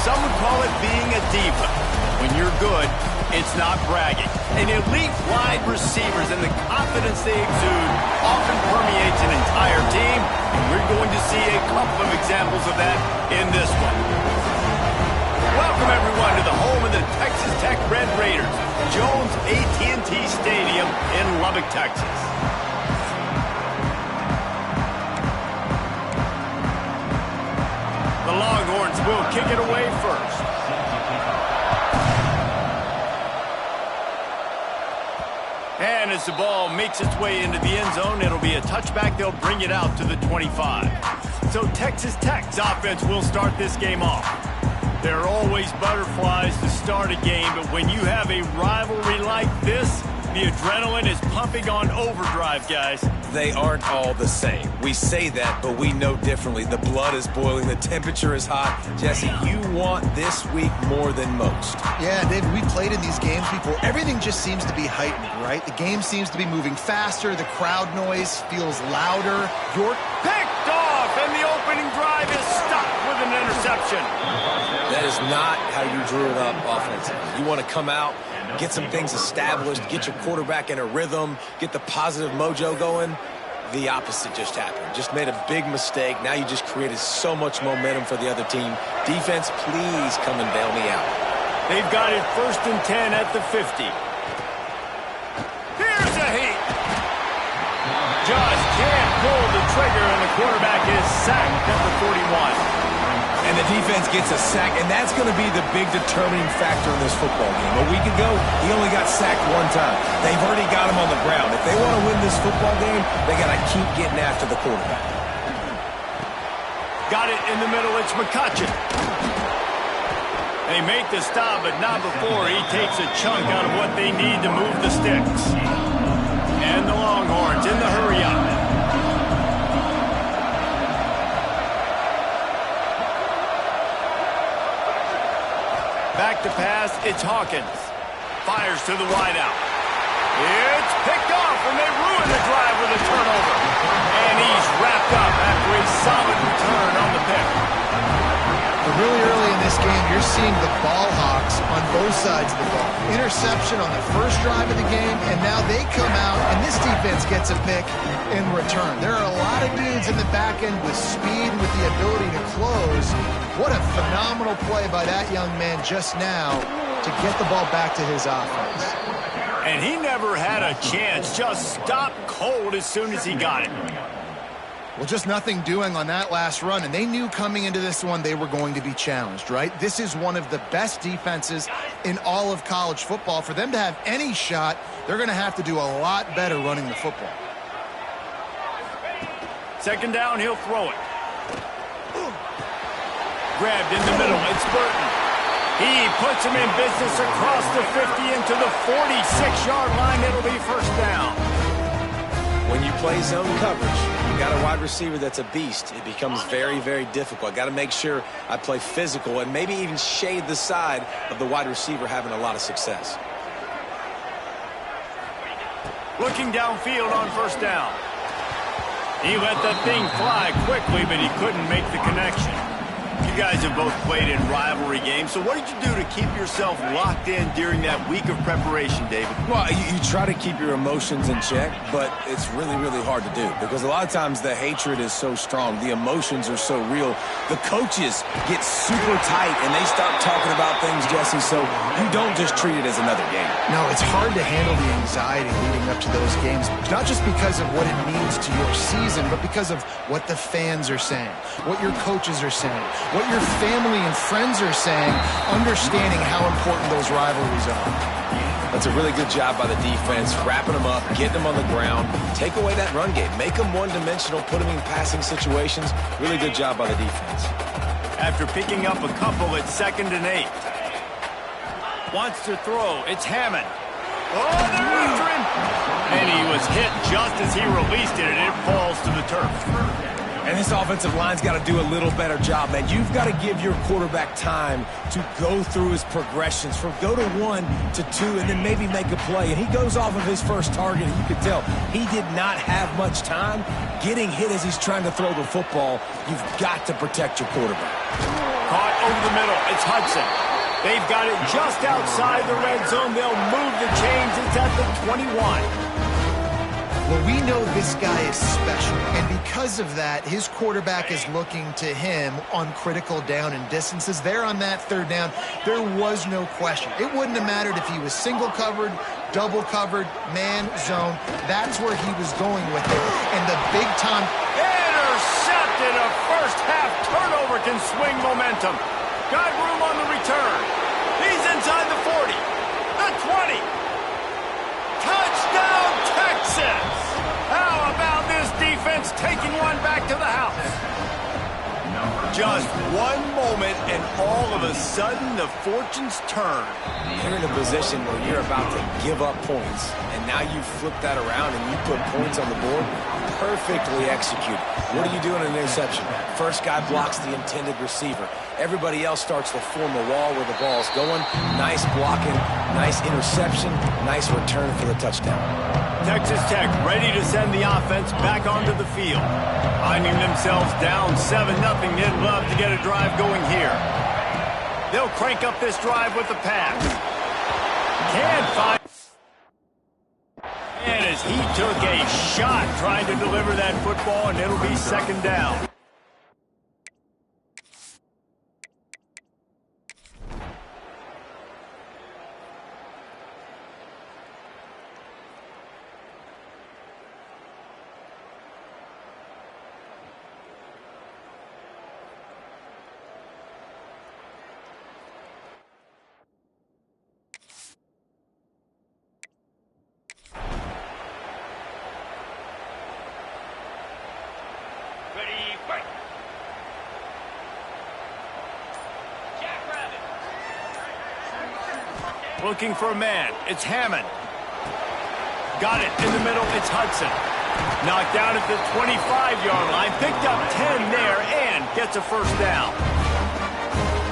some would call it being a diva. When you're good, it's not bragging. And elite wide receivers and the confidence they exude often permeates an entire team, and we're going to see a couple of examples of that in this one. Welcome, everyone, to the home of the Texas Tech Red Raiders, Jones AT&T Stadium in Lubbock, Texas. The Longhorns will kick it away first. And as the ball makes its way into the end zone, it'll be a touchback. They'll bring it out to the 25. So Texas Tech's offense will start this game off. There are always butterflies to start a game, but when you have a rivalry like this, the adrenaline is pumping on overdrive, guys. They aren't all the same. We say that, but we know differently. The blood is boiling. The temperature is hot. Jesse, you want this week more than most. Yeah, David, we played in these games before. Everything just seems to be heightened, right? The game seems to be moving faster. The crowd noise feels louder. York picked off, and the opening drive is stopped with an interception. That is not how you drew it up offensively. You want to come out, get some things established, get your quarterback in a rhythm, get the positive mojo going. The opposite just happened. Just made a big mistake. Now you just created so much momentum for the other team. Defense, please come and bail me out. They've got it 1st and 10 at the 50. Here's a heat. Just can't pull the trigger, and the quarterback is sacked at the 41. And the defense gets a sack, and that's going to be the big determining factor in this football game. A week ago, he only got sacked one time. They've already got him on the ground. If they want to win this football game, they got to keep getting after the quarterback. Got it in the middle. It's McCutcheon. They make the stop, but not before he takes a chunk out of what they need to move the sticks. And the Longhorns in the hurry-up. Back to pass, it's Hawkins. Fires to the wideout. It's picked off, and they ruin the drive with a turnover. And he's wrapped up after a solid return on the pick. But really early in this game, you're seeing the ball hawks on both sides of the ball. Interception on the first drive of the game, and now they come out, and this defense gets a pick in return. There are a lot of dudes in the back end with speed, with the ability to close. What a phenomenal play by that young man just now to get the ball back to his offense. And he never had a chance, just stopped cold as soon as he got it. Well, just nothing doing on that last run, and they knew coming into this one they were going to be challenged, right? This is one of the best defenses in all of college football. For them to have any shot, they're going to have to do a lot better running the football. Second down, he'll throw it. Grabbed in the middle, it's Burton. He puts him in business across the 50 into the 46-yard line. It'll be first down. When you play zone coverage, you got a wide receiver that's a beast. It becomes very, very difficult. Got to make sure I play physical and maybe even shade the side of the wide receiver having a lot of success. Looking downfield on first down. He let the thing fly quickly, but he couldn't make the connection. You guys have both played in rivalry games, so what did you do to keep yourself locked in during that week of preparation, David? Well, you try to keep your emotions in check, but it's really, really hard to do because a lot of times the hatred is so strong. The emotions are so real. The coaches get super tight, and they start talking about things, Jesse, so you don't just treat it as another game. No, it's hard to handle the anxiety leading up to those games, not just because of what it means to your season, but because of what the fans are saying, what your coaches are saying, what your family and friends are saying, understanding how important those rivalries are. That's a really good job by the defense, wrapping them up, getting them on the ground, take away that run game, make them one-dimensional, put them in passing situations. Really good job by the defense. After picking up a couple at 2nd and 8. Wants to throw. It's Hammond. Oh, they're after him. And he was hit just as he released it, and it falls to the turf. And this offensive line's got to do a little better job, man. You've got to give your quarterback time to go through his progressions, from go to 1 to 2, and then maybe make a play. And he goes off of his first target, and you can tell he did not have much time getting hit as he's trying to throw the football. You've got to protect your quarterback. Caught over the middle. It's Hudson. They've got it just outside the red zone. They'll move the chains. It's at the 21. Well, we know this guy is special, and because of that, his quarterback is looking to him on critical down and distances. There on that third down, there was no question. It wouldn't have mattered if he was single covered, double covered, man, zone. That's where he was going with it. And the big time intercepted. A first half turnover can swing momentum. Got room on the return. He's inside the 40, the 20. Touchdown, Texas! How about this defense taking one back to the house? Just one moment, and all of a sudden, the fortunes turn. You're in a position where you're about to give up points, and now you flip that around and you put points on the board. Perfectly executed. What do you do in an interception? First guy blocks the intended receiver. Everybody else starts to form a wall where the ball's going. Nice blocking, nice interception, nice return for the touchdown. Texas Tech ready to send the offense back onto the field. Finding themselves down 7-0, they'd love to get a drive going here. They'll crank up this drive with the pass. Can't find... And as he took a shot trying to deliver that football, and it'll be second down. Looking for a man. It's Hammond. Got it in the middle. It's Hudson. Knocked down at the 25-yard line. Picked up 10 there and gets a first down.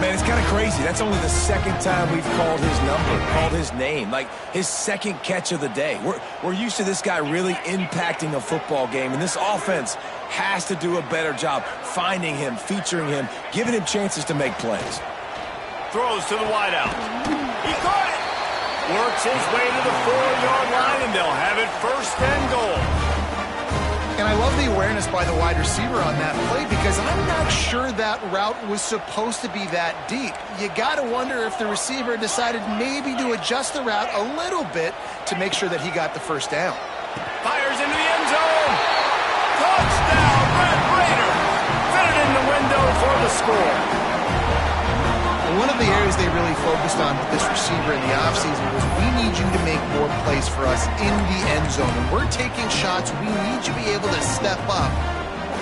Man, it's kind of crazy. That's only the second time we've called his number, called his name, like his second catch of the day. We're used to this guy really impacting a football game, and this offense has to do a better job finding him, featuring him, giving him chances to make plays. Throws to the wideout. He caught it. Works his way to the 4-yard line, and they'll have it first and goal. And I love the awareness by the wide receiver on that play because I'm not sure that route was supposed to be that deep. You got to wonder if the receiver decided maybe to adjust the route a little bit to make sure that he got the first down. Fires into the end zone. Touchdown, Red Raiders. Fit it in the window for the score. One of the areas they really focused on with this receiver in the offseason was we need you to make more plays for us in the end zone. When we're taking shots, we need you to be able to step up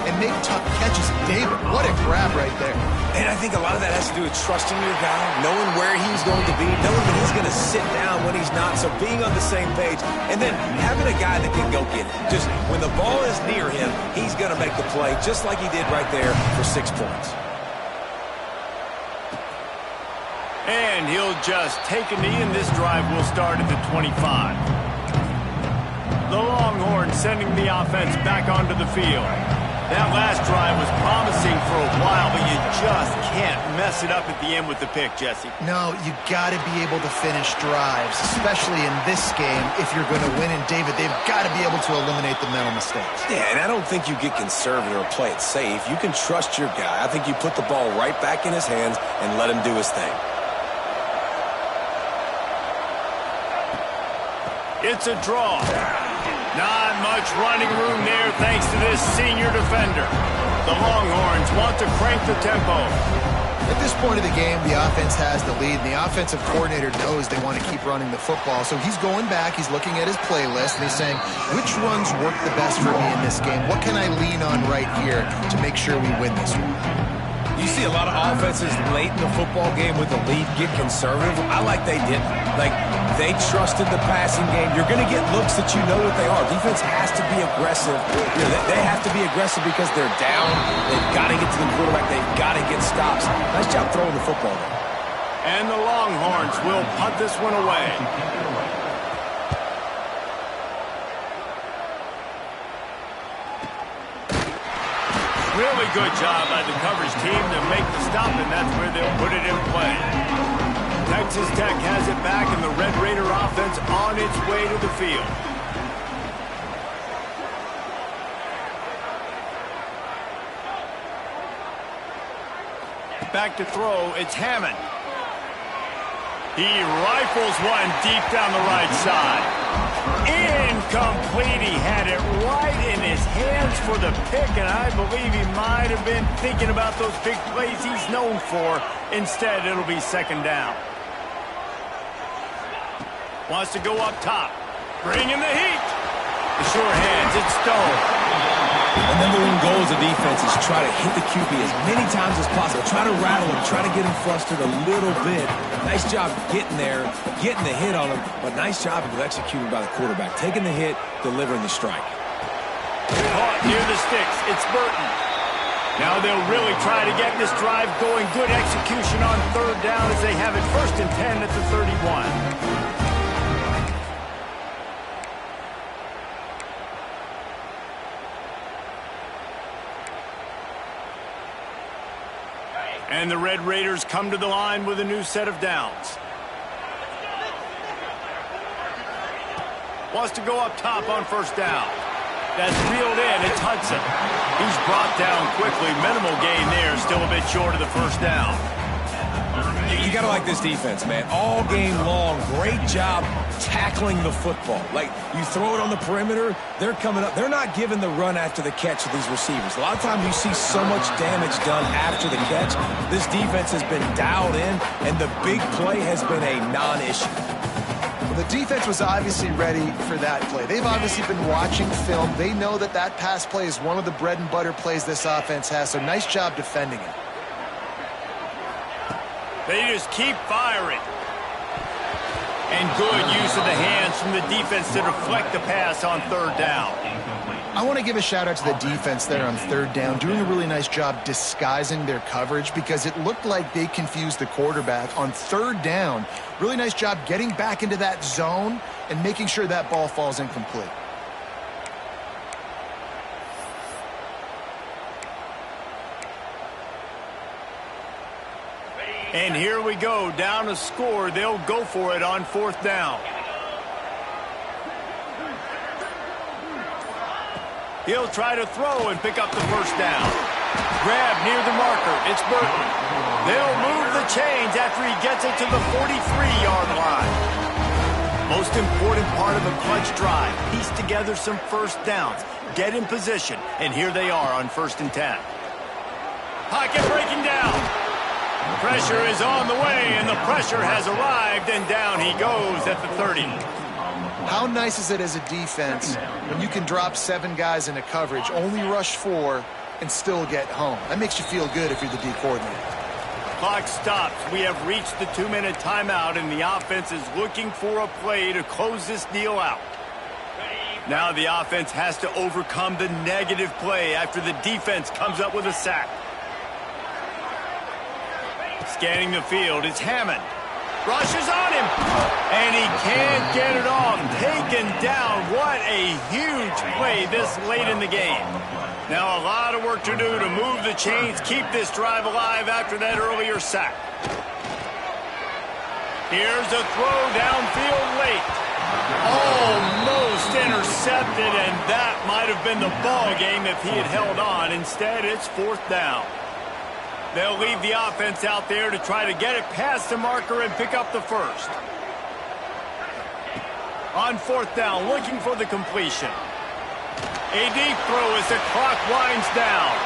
and make tough catches. David, what a grab right there. And I think a lot of that has to do with trusting your guy, knowing where he's going to be, knowing that he's going to sit down when he's not, so being on the same page, and then having a guy that can go get it. Just when the ball is near him, he's going to make the play, just like he did right there for 6 points. And he'll just take a knee, and this drive will start at the 25. The Longhorns sending the offense back onto the field. That last drive was promising for a while, but you just can't mess it up at the end with the pick, Jesse. No, you got to be able to finish drives, especially in this game if you're going to win. And, David, they've got to be able to eliminate the mental mistakes. Yeah, and I don't think you get conservative or play it safe. You can trust your guy. I think you put the ball right back in his hands and let him do his thing. It's a draw. Not much running room there thanks to this senior defender. The Longhorns want to crank the tempo. At this point of the game, the offense has the lead, and the offensive coordinator knows they want to keep running the football. So he's going back, he's looking at his playlist, and he's saying, which runs work the best for me in this game? What can I lean on right here to make sure we win this one? You see a lot of offenses late in the football game with the lead get conservative. I like they didn't. Like, they trusted the passing game. You're going to get looks that you know what they are. Defense has to be aggressive. You know, they have to be aggressive because they're down. They've got to get to the quarterback. They've got to get stops. Nice job throwing the football there. And the Longhorns will punt this one away. Really good job by the coverage team to make the stop, and that's where they'll put it in play. Texas Tech has it back, and the Red Raider offense on its way to the field. Back to throw, it's Hammond. He rifles one deep down the right side. Incomplete. He had it right in his hands for the pick, and I believe he might have been thinking about those big plays he's known for. Instead, it'll be second down. Wants to go up top. Bring in the heat. The sure hands, it's Stone. The number one goal as a defense is try to hit the QB as many times as possible. Try to rattle him, try to get him flustered a little bit. Nice job getting there, getting the hit on him, but nice job of executing by the quarterback. Taking the hit, delivering the strike. Caught near the sticks, it's Burton. Now they'll really try to get this drive going. Good execution on third down as they have it 1st and 10 at the 31. And the Red Raiders come to the line with a new set of downs. Wants to go up top on 1st down. That's reeled in. It's Hudson. He's brought down quickly. Minimal gain there. Still a bit short of the 1st down. You got to like this defense, man. All game long, great job tackling the football. Like, you throw it on the perimeter, they're coming up. They're not giving the run after the catch to these receivers. A lot of times you see so much damage done after the catch. This defense has been dialed in, and the big play has been a non-issue. Well, the defense was obviously ready for that play. They've obviously been watching film. They know that that pass play is one of the bread and butter plays this offense has, so nice job defending it. They just keep firing. And good use of the hands from the defense to deflect the pass on 3rd down. I want to give a shout out to the defense there on 3rd down, doing a really nice job disguising their coverage because it looked like they confused the quarterback on 3rd down. Really nice job getting back into that zone and making sure that ball falls incomplete. And here we go, down a score. They'll go for it on 4th down. He'll try to throw and pick up the 1st down. Grab near the marker. It's Burton. They'll move the chains after he gets it to the 43-yard line. Most important part of a clutch drive. Piece together some 1st downs. Get in position. And here they are on 1st and 10. Pocket breaking down. Pressure is on the way, and the pressure has arrived, and down he goes at the 30. How nice is it as a defense when you can drop 7 guys into coverage, only rush 4, and still get home? That makes you feel good if you're the D coordinator. Clock stops. We have reached the 2-minute timeout, and the offense is looking for a play to close this deal out. Now the offense has to overcome the negative play after the defense comes up with a sack. Scanning the field, it's Hammond. Rushes on him, and he can't get it off. Taken down. What a huge play this late in the game. Now a lot of work to do to move the chains, keep this drive alive after that earlier sack. Here's a throw downfield late. Almost intercepted, and that might have been the ball game if he had held on. Instead, it's 4th down. They'll leave the offense out there to try to get it past the marker and pick up the 1st. On 4th down, looking for the completion. A deep throw as the clock winds down.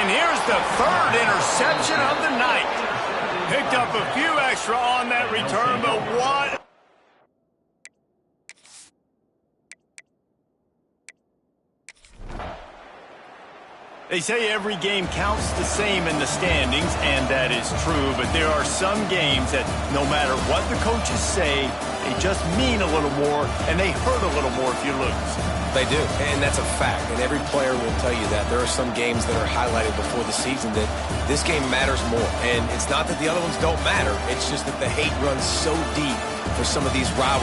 And here's the 3rd interception of the night. Picked up a few extra on that return, but what? They say every game counts the same in the standings, and that is true, but there are some games that no matter what the coaches say, they just mean a little more, and they hurt a little more if you lose. They do, and that's a fact, and every player will tell you that. There are some games that are highlighted before the season that this game matters more, and it's not that the other ones don't matter, it's just that the hate runs so deep for some of these rivalries.